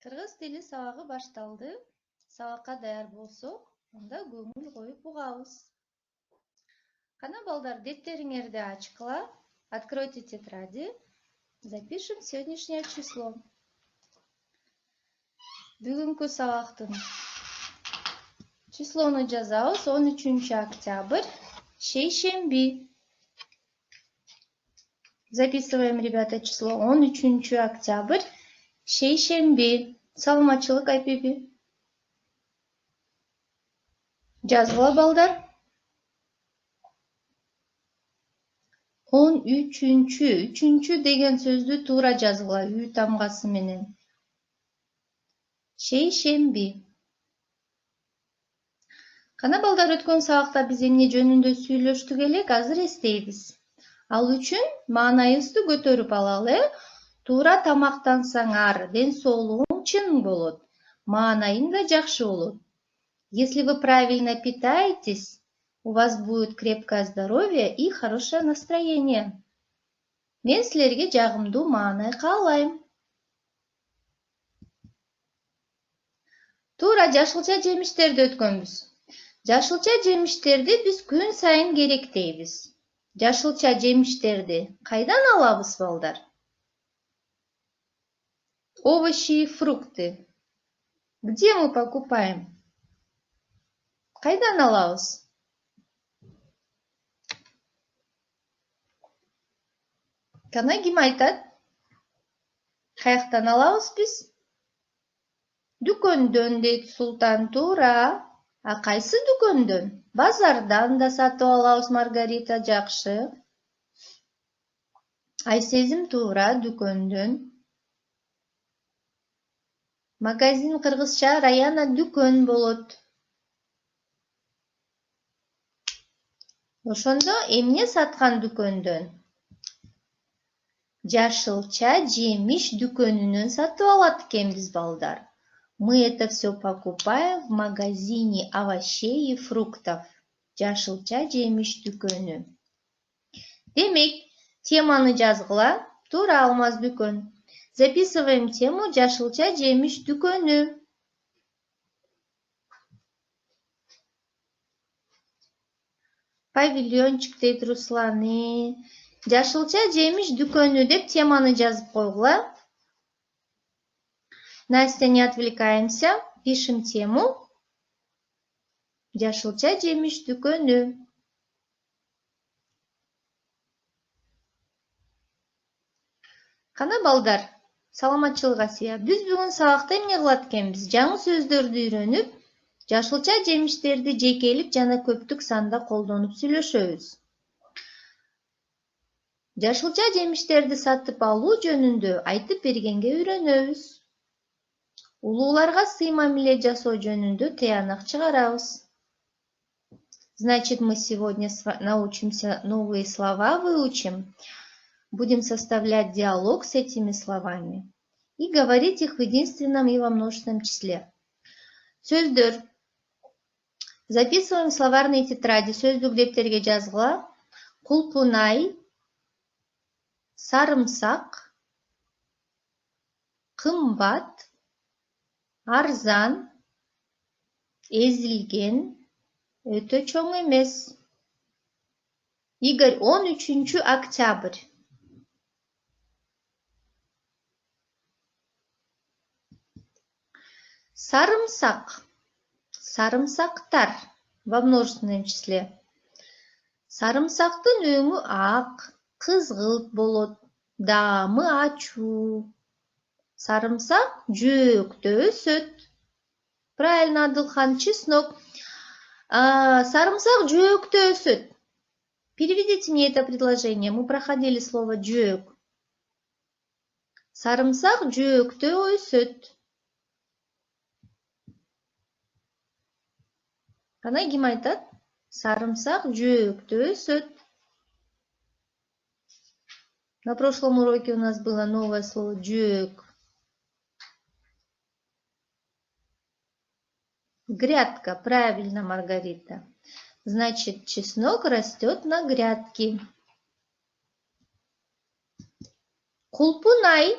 Кыргыз тили сабагы башталды. Сабакка даяр болсок, анда көңүл коюп угабыз. Кана балдар, деттериңерди ачкыла. Откройте тетради. Запишем сегодняшнее число. Бүгүнкү сабактын числону жазабыз. 13 октябрь, шейшемби. Записываем, ребята, число 13 октябрь, шейшемби. Саламатчылык айпиби. Жазгыла балдар. 13 деген сөздү туура жазгыла үй тамгасы менен. Шейшемби. Кана балдар, өткөн сабакта биз эмне жөнүндө сүйлөштүк элек, азыр эстейбиз. Ал үчүн маанайыбызды көтөрүп алалы. Туура тамактансаңар, ден соолугуң чың болот, маанайың да жакшы болот. Если вы правильно питаетесь, у вас будет крепкое здоровье и хорошее настроение. Мен силерге жагымдуу маанай каалайм. Туура жашылча жемиштерди өткөнбүз. Жашылча жемиштерди биз күн сайын керектейбиз. Жашылча жемиштерди кайдан алабыз, балдар? Овощи и фрукты. Где мы покупаем? Кайдан алабыз? Кана ким айтат? Каяктан алабыз биз? Дүкөндөн, дейт Султан. Туура. А кайсы дүкөндөн? Базардан да сатып алабыз, Маргарита. Жакшы. Айсезим туура, дүкөндөн. Магазин кыргызча Раяна дүкөн болот. Ошондо эмне саткан дүкөндөн? Жашылча жемиш дүкөнүнөн сатып алат экенбиз, балдар. Мы это все покупаем в магазине овощей и фруктов. Жашылча жемиш дүкөнү. Демек, теманы жазгыла. Туура, Алмаз дүкөн. Записываем тему жашылча жемиш дүкөнү. Павильончик дейт Русланы. Жашылча жемиш дүкөнү деп теманы жазып койгула. Настя, не отвлекаемся. Пишем тему. Жашылча жемиш дүкөнү. Кана балдар, саламатчылык Асия. Биз бүгүн сабакта эмне кылат экенбиз? Жаңы сөздөрдү үйрөнүп, жашылча жемиштерди жекелик жана көптүк санда колдонуп сүйлөшөбүз. Жашылча жемиштерди сатып алуу жөнүндө айтып бергенге үйрөнөбүз. Улууларга сый мамиле жасоо жөнүндө тыянак чыгарабыз. Значит, мы сегодня научимся новые слова выучим. Будем составлять диалог с этими словами и говорить их в единственном и во множественном числе. Сөздөр. Записываем в словарные тетради. Сөздүк дептерге жазгыла. Кулпунай, сарымсак, кымбат, арзан, эзилген, өтө чоң эмес. Игорь, 13 октябрь. Сарымсак. Сарымсактар во множественном числе. Сарымсактын өңү ак, кызгылт болот, даамы ачуу. Сарымсак жөөктө өсөт. Правильно, Адылхан. Чеснок. Сарымсак жөөктө өсөт. Переведите мне это предложение. Мы проходили слово жөөк. Сарымсак жөөктө өсөт. Кана ким айтат? Сарымсак жөөктө өсөт. На прошлом уроке у нас было новое слово жөөк. Грядка. Правильно, Маргарита. Значит, чеснок растет на грядке. Кулпунай.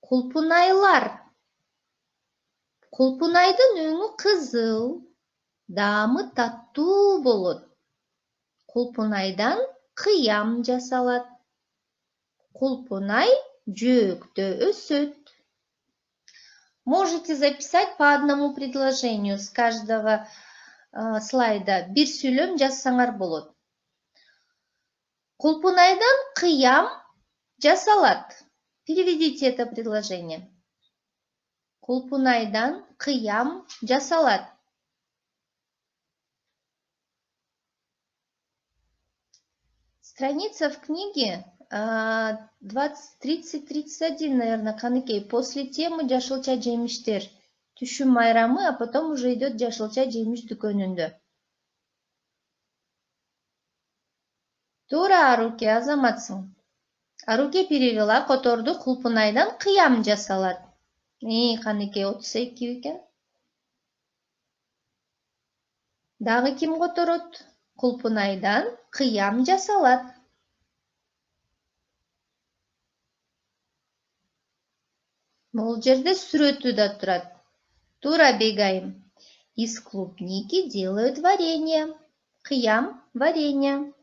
Кулпунайлар. Кулпунайдын өңү кызыл, даамы таттуу болот. Кулпунайдан кыям жасалат. Кулпунай жөөктө өсөт. Можете записать по одному предложению с каждого слайда. Бир сүйлөм жазсаңар болот. Кулпунайдан кыям жасалат. Переведите это предложение. Кулпунайдан кыям жасалат. Страница в книге 30-31, наверное, Каныкей. После темы жашылча жемиштер. Түшүм майрамы, а потом уже идет жашылча жемиш дүкөнүндө. Туура, Аруке, азаматсың. Аруке перевела, которду Кулпунайдан кыям жасалат. Каныкей 32 экен. Дагы ким которот? Кулпунайдан кыям жасалат. Бул жерде сүрөтү да турат. Туура, Бегайым. Из клубники делают варенье. Кыям варенье.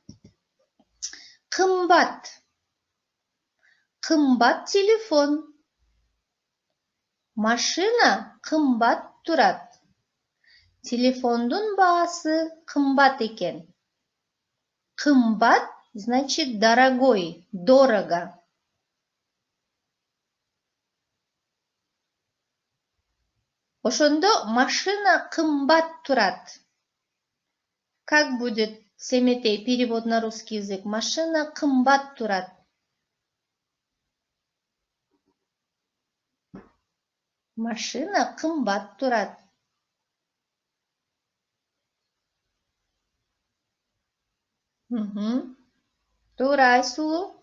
Кымбат. Кымбат телефон. Машина кымбат турат. Телефондун баасы кымбат экен. Кымбат значит дорогой, дорого. Ошондо машина кымбат турат. Как будет, Семетей, перевод на русский язык? Машина кымбат турат. Машина кымбат турат. Туура, Айсулу.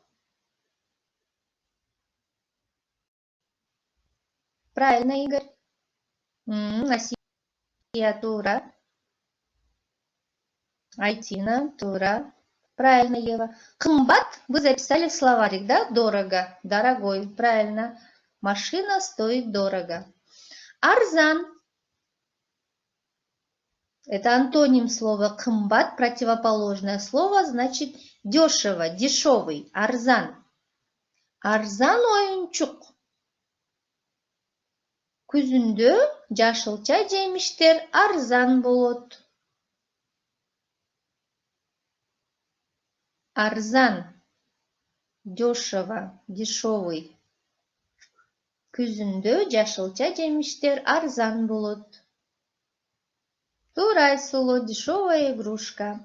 Правильно, Игорь. Асия, туура. Айтина, туура. Правильно, Ева. Кымбат вы записали в словарик, да? Дорого, дорогой. Правильно. Машина стоит дорого. Арзан. Это антоним слова кымбат, противоположное слово, значит дешево, дешевый. Арзан. Арзан оюнчук. Күзүндө жашылча жемиштер арзан болот. Арзан. Дешево, дешевый. Күзүндө жашылча жемиштер арзан болот. Туура, Айсулу, дешевая игрушка.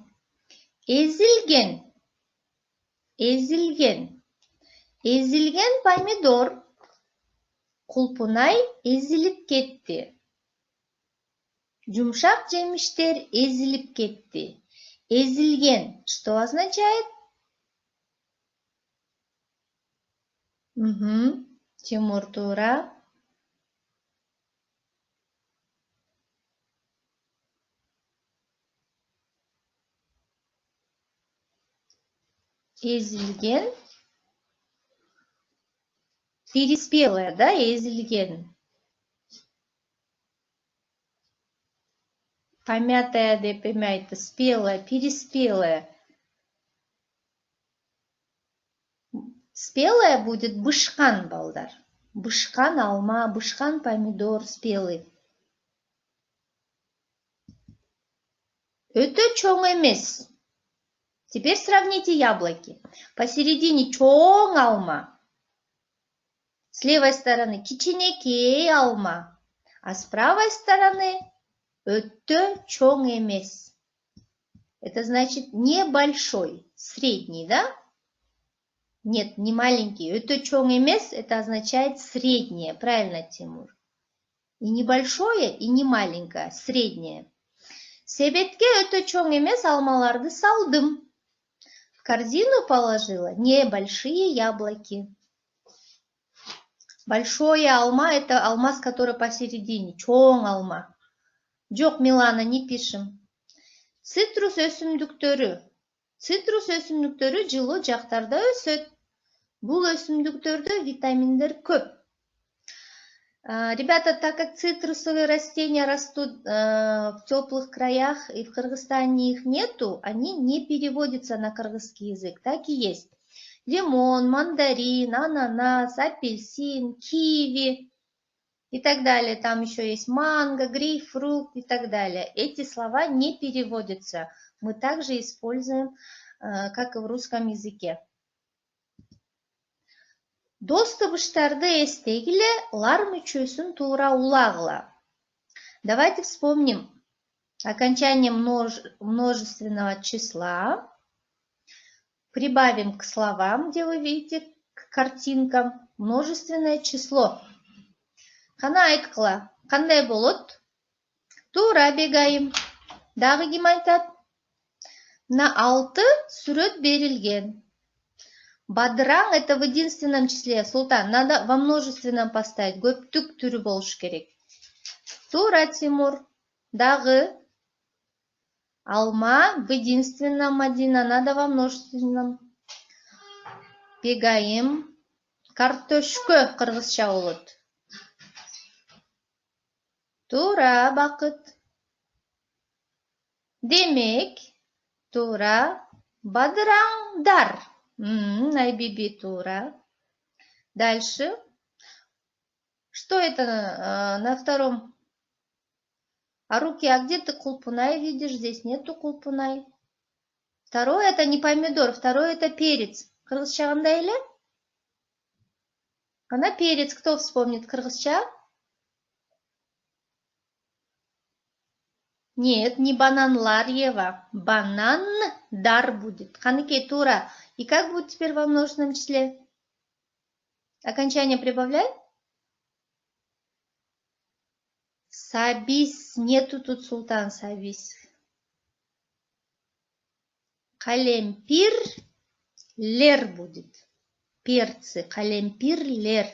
Эзилген. Эзилген. Эзилген помидор. Кулпунай эзилип кетти. Жумшак жемиштер эзилип кетти. Эзилген что означает? Тимур, туура. Эзилген. Переспелая, да, эзилген. Помятая деп эме айтты, спелая, переспелая. Спелая будет бышкан, балдар. Бышкан алма, бышкан помидор, спелый. Өтө чоң эмес. Теперь сравните яблоки. Посередине чоң алма. С левой стороны кичинекей алма. А с правой стороны өтө чоң эмес. Это значит небольшой, средний, да? Нет, не маленький. Өтө чоң эмес, это означает среднее. Правильно, Тимур. И небольшое, и не маленькое, среднее. Себетке өтө чоң эмес алмаларды салдым. В корзину положила небольшие яблоки. Большое алма – это алма, с которой посередине. Чоң алма. Жок, Милана, не пишем. Цитрус өсүмдүктөрү. Цитрус өсүмдүктөрү жылуу жактарда өсөт. Бул өсүмдүктөрдө витаминдер көп. Ребята, так как цитрусовые растения растут в теплых краях и в Кыргызстане их нету, они не переводятся на кыргызский язык. Так и есть. Лимон, мандарин, ананас, апельсин, киви и так далее. Там еще есть манго, грейпфрут и так далее. Эти слова не переводятся. Мы также используем, как и в русском языке. Достыбыштарды эстегиле лар мүчөсүн туура улагыла. Давайте вспомним окончание множественного числа. Прибавим к словам, где вы видите, к картинкам, множественное число. Кана айткыла, кандай болот? Туура бегайым. Дагы ким айтат? На 6 сүрөт берилген. Бадыраң это в единственном числе. Султан, надо во множественном поставить. Көптүк түрү болуш керек. Туура, Тимур. Дагы. Алма в единственном, Мадина, надо во множественном. Бегайым. Картөшкө кыргызча болот. Туура, Бакыт. Демек, туура, бадыраңдар. Айбиби, тура. Дальше. Что это на втором? А руки, а где ты кулпунай видишь? Здесь нету кулпунай. Второе это не помидор, второе это перец. Кыргызча кандай эле? Она перец, кто вспомнит? Кыргызча? Нет, не бананлар, Ева. Банандар будет. Ханекей, тура. И как будет теперь во множественном числе? Окончание прибавляй. Сабис. Нету тут, Султан, сабис. Калемпирлер будет. Перцы. Калемпирлер.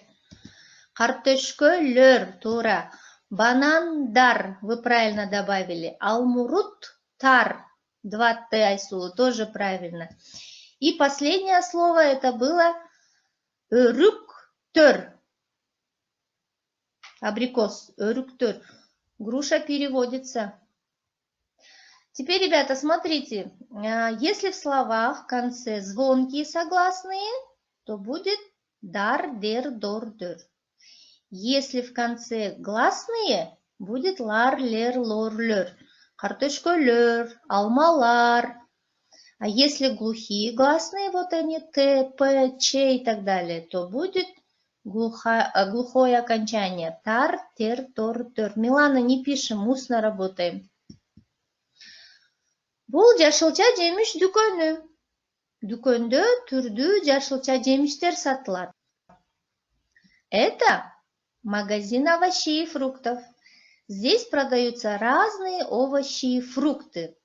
Картошкөлөр. Тура. Банандар. Вы правильно добавили. Алмуруттар. 2 Т, Айсулу. Тоже правильно. И последнее слово это было өрүктөр. Абрикос. Өрүктөр. Груша переводится. Теперь, ребята, смотрите. Если в словах в конце звонкие согласные, то будет дар, дер, дор, дер. Если в конце гласные, будет лар, лер, лор, лер. Картошкөлөр, алмалар. А если глухие гласные, вот они, т, п, ч и так далее, то будет глухое окончание. Тар, тер, тор, тер. Милана, не пишем, устно работаем. Бул жашылча жемиш дүкөнү. Дүкөндө түрдүү жашылча жемиштер сатылат. Это магазин овощей и фруктов. Здесь продаются разные овощи и фрукты.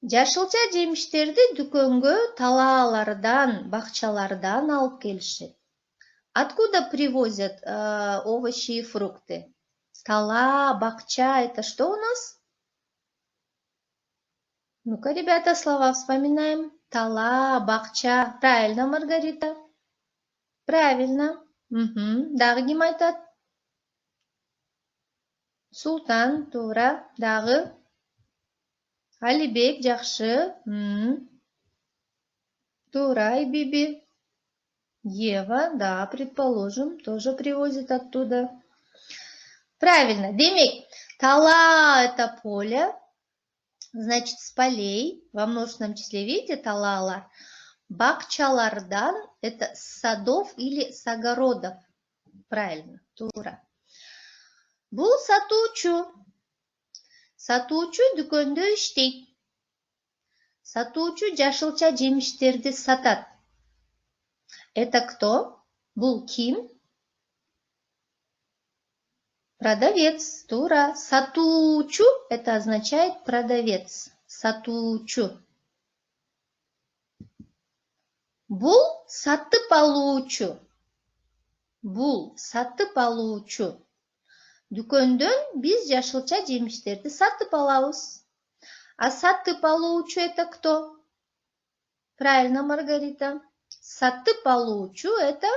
Жашылча жемиштерди дүкөнгө талаалардан, бакчалардан алып келишет. Откуда привозят овощи и фрукты? Тала, бакча, это что у нас? Ну-ка, ребята, слова вспоминаем. Тала, бакча. Правильно, Маргарита? Правильно. Дагы ким айтат? Султан, туура. Дагы? Алибек, жакшы. Туура, Биби. Ева, да, предположим, тоже привозит оттуда. Правильно. Демек, тала это поле. Значит, с полей, во множественном числе, видите, талалар. Бакчалардан – это с садов или с огородов. Правильно, тура. Бул сатуучу. Сатуучу дүкөндө иштейт. Сатуучу жашылча жемиштерди сатат. Это кто? Бул ким? Продавец, тура. Сатуучу – это означает продавец. Сатуучу. Бул сатып алуучу. Бул сатып алуучу. Дүкөндөн биз жашылча жемиштерди сатып алабыз. А сатып алуучу это кто? Правильно, Маргарита. Сатып алуучу это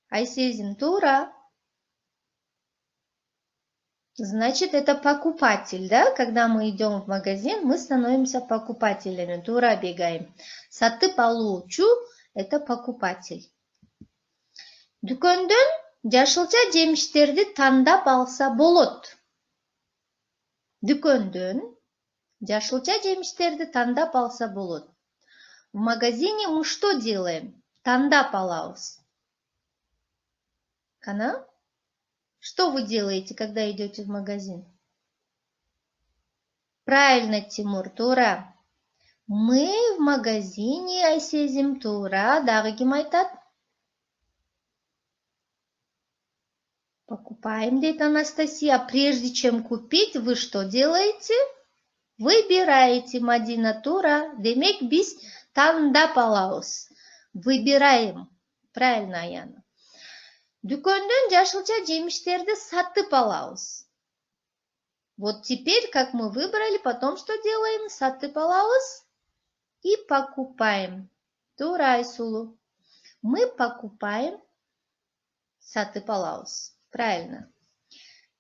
Айсезим, туура. Значит, это покупатель, да? Когда мы идем в магазин, мы становимся покупателями. Туура бегаем. Сатып алуучу – это покупатель. Дүкөндөн жашылча жемиштерди тандап алса болот. Дүкөндөн жашылча жемиштерди тандап алса болот. В магазине мы что делаем? Тандап алабыз. Кана? Что вы делаете, когда идете в магазин? Правильно, Тимур, туура. Мы в магазине айсезим, туура. Дагы ким айтат? Покупаем, дейт Анастасия. Прежде чем купить, вы что делаете? Выбираете, Мадина, туура. Демек биз тандап алабыз. Выбираем. Правильно, Аяна. Дүкөндөн жашылча жемиштерди сатып алабыз. Вот теперь, как мы выбрали, потом что делаем? Сатып алабыз и покупаем. Туура, Айсулу. Мы покупаем, сатып алабыз. Правильно.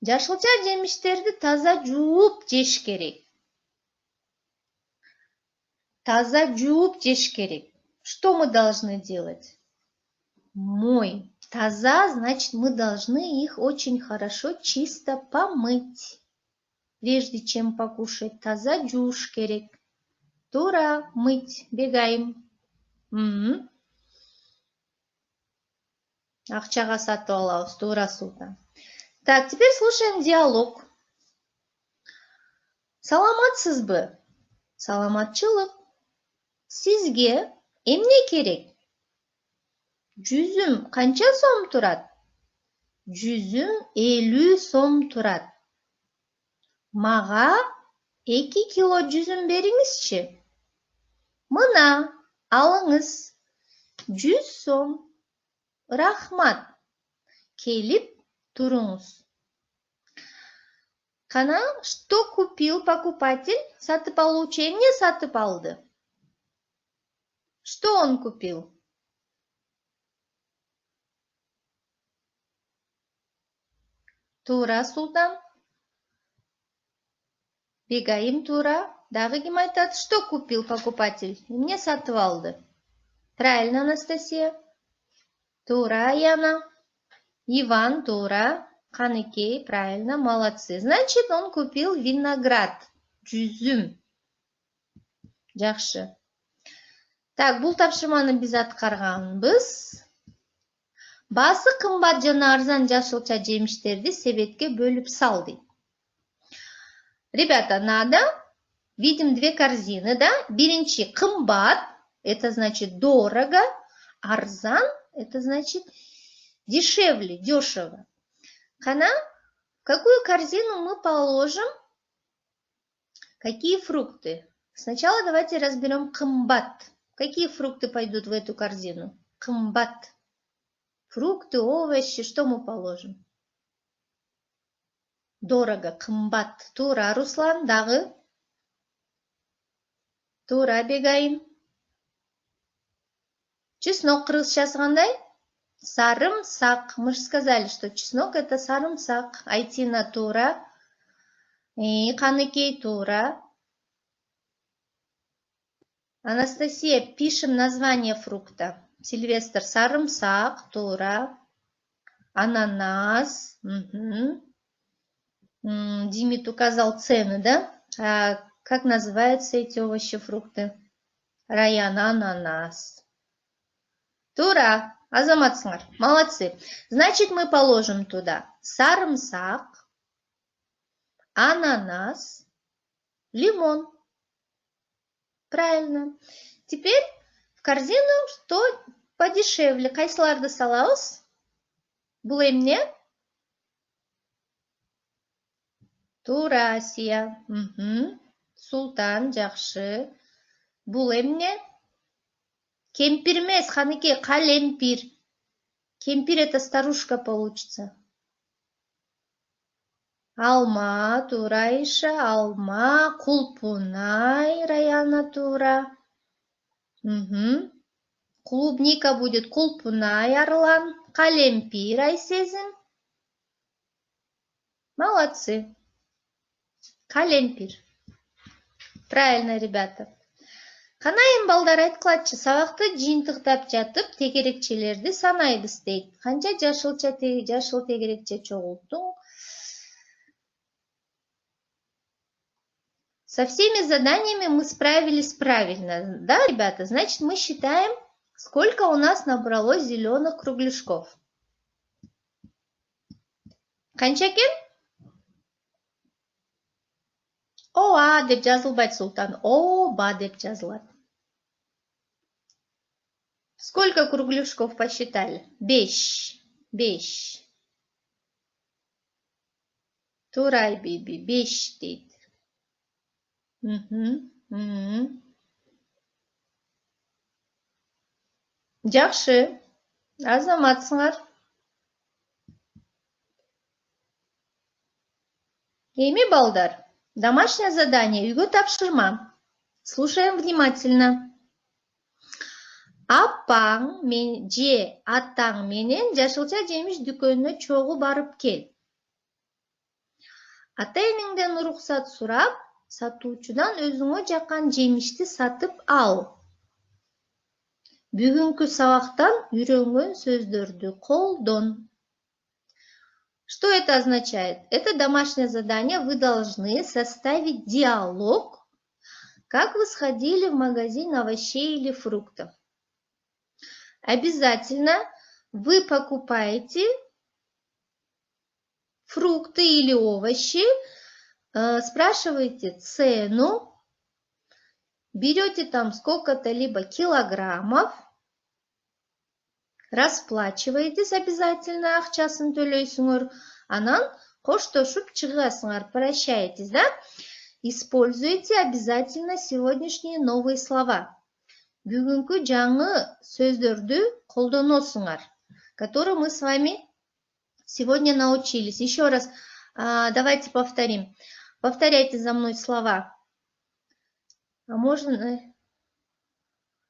Жашылча жемиштерди таза жууп жеш керек. Таза жууп жеш керек. Что мы должны делать? Мой. Таза, значит, мы должны их очень хорошо, чисто помыть. Прежде чем покушать, таза жууш керек. Туура, мыть, бегаем. Акчага сатып алабыз, туура, Султан. Так, теперь слушаем диалог. Саламатсызбы? Саламатчылык. Сизге эмне керек? Жүзүм канча сом турат? Жүзүм 50 сом турат. Мага 2 кило жүзүм бериңизчи. Мына, алыңыз. 100 сом. Рахмат. Келип туруңуз. Кана, что купил покупатель? Сатып алуучу эмне сатып алды? Что он купил? Туура, Султан. Бегаим, туура. Дагы ким айтат? Что купил покупатель? Эмне сатып алды? Правильно, Анастасия. Туура, Яна. Иван, туура. Каныкей, правильно, молодцы. Значит, он купил виноград. Жүзүм. Жакшы. Так, бул тапшырманы биз аткарганбыз. Баасы кымбат жана арзан жашылча жемиштерди себетке бөлүп сал дейт. Ребята, надо, видим две корзины, да? Биринчи кымбат, это значит дорого, арзан, это значит дешевле, дешево. Кана, в какую корзину мы положим какие фрукты? Сначала давайте разберем кымбат. Какие фрукты пойдут в эту корзину? Кымбат. Фрукты, овощи, что мы положим? Дорого, кымбат. Туура, Руслан, дагы. Туура, бегаим. Чеснок кыргызчасы кандай? Сарымсак. Мы же сказали, что чеснок это сарымсак. Айтина, туура. Каныкей, туура. Анастасия, пишем название фрукта. Сильвестр, сарымсак, туура. Ананас. Угу. Димит указал цены, да? А как называются эти овощи, фрукты? Раян, ананас. Тура, азаматсыңар, молодцы. Значит, мы положим туда сарымсак, ананас, лимон. Правильно. Теперь в корзину что подешевле. Кайсыларды салабыз? Бул эмне? Туура, Асия. Султан, жакшы. Бул эмне? Кемпир эмес, Каныкей, калемпир. Кемпир это старушка получится. Алма, туура, Айша, алма, кулпунай, Раяна, туура. Клубника будет кулпунай, Арлан. Калемпир, Айсезим. Молодцы. Калемпир. Правильно, ребята. Канайым балдар айткылачы, сабакты жыйынтыктап жатып, тегерекчелерди санайбыз дейт. Канча жашыл тегерекче чогулттуң? Со всеми заданиями мы справились правильно. Да, ребята? Значит, мы считаем, сколько у нас набралось зеленых кругляшков. Канчакен? Оа деп жазылбайт, Султан. Оба деп жазылат. Сколько кругляшков посчитали? 5. 5. Турай биби, 5 дейт. Жакшы. Азаматсыңар. Эми балдар, домашнее задание, үйгө тапшырма. Слушаем внимательно. Апаң же атаң менен жашылча жемиш дүкөнүнө чогуу барып кел. Ата энеңден уруксат сурап, сатуучудан өзүңө жаккан жемишти сатып ал. Бүгүнкү сабактан үйрөнгөн сөздөрдү колдон. Что это означает? Это домашнее задание. Вы должны составить диалог, как вы сходили в магазин овощей или фруктов. Обязательно вы покупаете фрукты или овощи, спрашиваете цену, берете там сколько-то либо килограммов, расплачиваетесь обязательно, акчасын төлөйсүңөр, анан коштошуп чыгасыңар, прощаетесь, да? Используйте обязательно сегодняшние новые слова. Бүгүнкү жаңы сөздөрдү колдоносуңар, которые мы с вами сегодня научились. Еще раз, давайте повторим. Повторяйте за мной слова.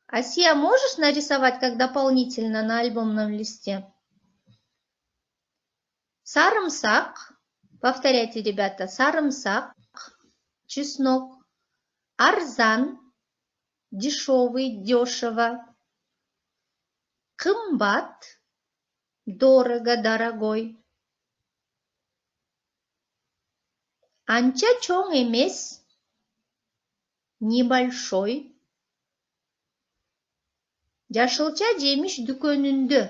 Асия, можешь нарисовать как дополнительно на альбомном листе? Сарымсак. Повторяйте, ребята. Сарымсак. Чеснок. Арзан. Дешевый, дешево. Кымбат. Дорого, дорогой. Анча чоң эмес. Небольшой. Жашылча жемиш дүкөнүндө.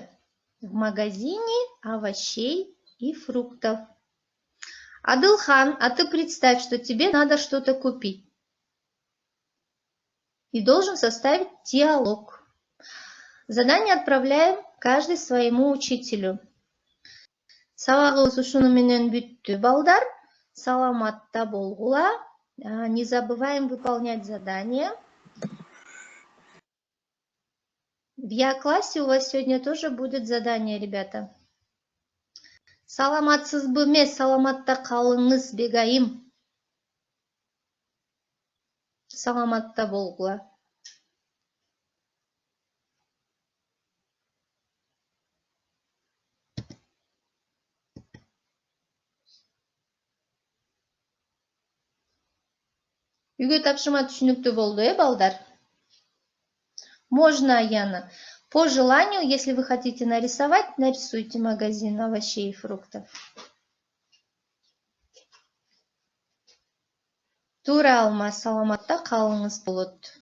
В магазине овощей и фруктов. Адылхан, а ты представь, что тебе надо что-то купить. И должен составить диалог. Задание отправляем каждый своему учителю. Сабагыбыз ушуну менен бүттү, балдар. Саламатта болгула. Не забываем выполнять задания. В Я-классе у вас сегодня тоже будет задание, ребята. Саламатсызбы эмес, саламатта калыңыз, бегайым. Саламатта болгула. Үйгө тапшырма түшүнүктүү болду, балдар? Можно, Яна. По желанию, если вы хотите нарисовать, нарисуйте магазин овощей и фруктов. Тура алма, саламатта калыңыз болот.